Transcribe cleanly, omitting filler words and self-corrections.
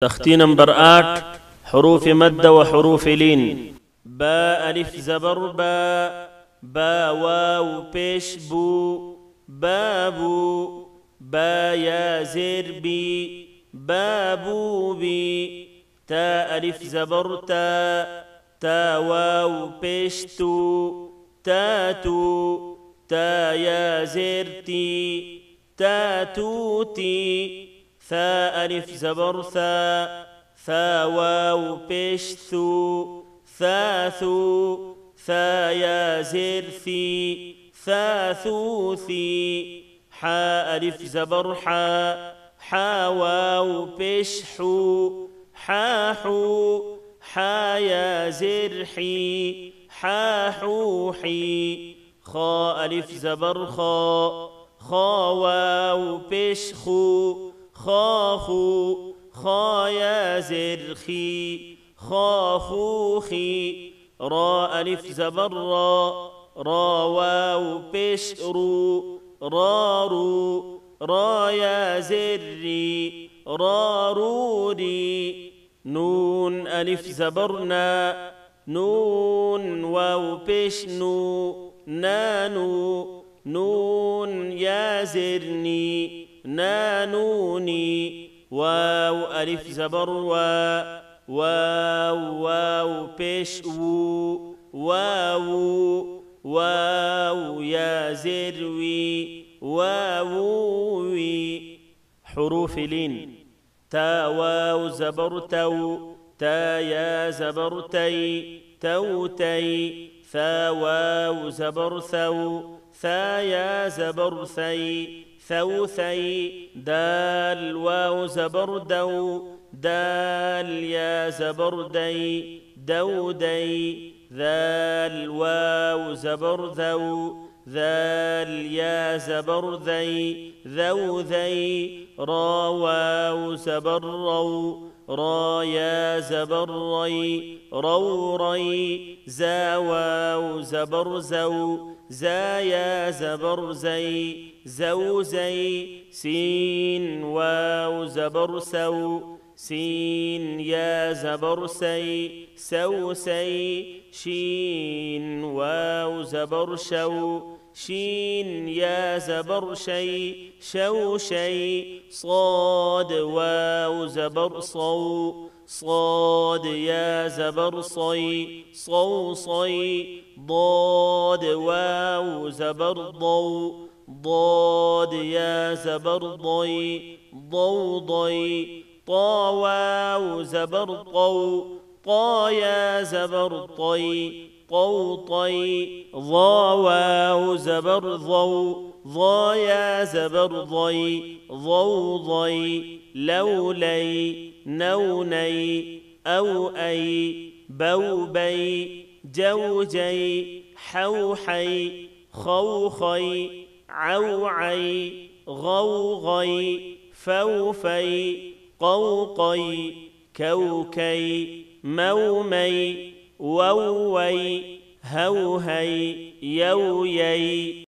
تختي نمبر 8 حروف مد وحروف لين. با ألف زبر با، با واو پیش بو، بابو. با يا زير بي، بابو بي. تا ألف زبر تا، تا واو پیش تو، تاتو. تا يا زير تي، تاتوتي. ثا ألف زبر ثا، ثا واو پیش ثو، ثاثو. ثا يا زير ثي، ثاثوثي. حا ألف زبر حا، حا واو پیش حو، حاحو. حا يا زير حي، حاحوحي. خا ألف زبر خا، خا واو پیش خو، خاخو. خا يا زر خي، خاخوخي. را ألف زبر را، را واو پیش رو، رارو. را يا زري، راروري. نون ألف زبرنا، نون واو پیش نو، نانو. نون يا زرني، نانوني. واو ألف زبر وا، واو واو پیش وو، واو. واو يا زروي، واووي. حروف لين. تا واو زبر تو، تا يا زبر تي، توتي. ثا واو زبر ثو، ثا يا زبر ثي، ثوثي. دال واو زبر دو، دال يا زبر دي، دودي. ذال واو زبر ذو، ذال يا زبر ذي، ذوذي. را واو زبر رو، را يا زبر ري، روري. زا واو زبر زو، زا يا زبر زي، زوزي. سين واو زبر سو، سين يا زبر سي، سوسي. شين واو زبر شو، شين يا زبر شي، شوشي. صاد واو زبر صو، صاد يا زبر صي، صوصي. ضاد واو زبر ضو، ضاد يا زبر ضي، ضوضي. طا واو زبر طو، طا يا زبر طي، طوطي. ضا واو زبر ضو، ضا يا زبر ضي، ضوضي. لولي، نوني، أوأي، بوبي. جوجي، حوحي، خوخي، عوعي، غوغي. فوفي، قوقي، كوكي، مومي. ووي، هوهي، يويي.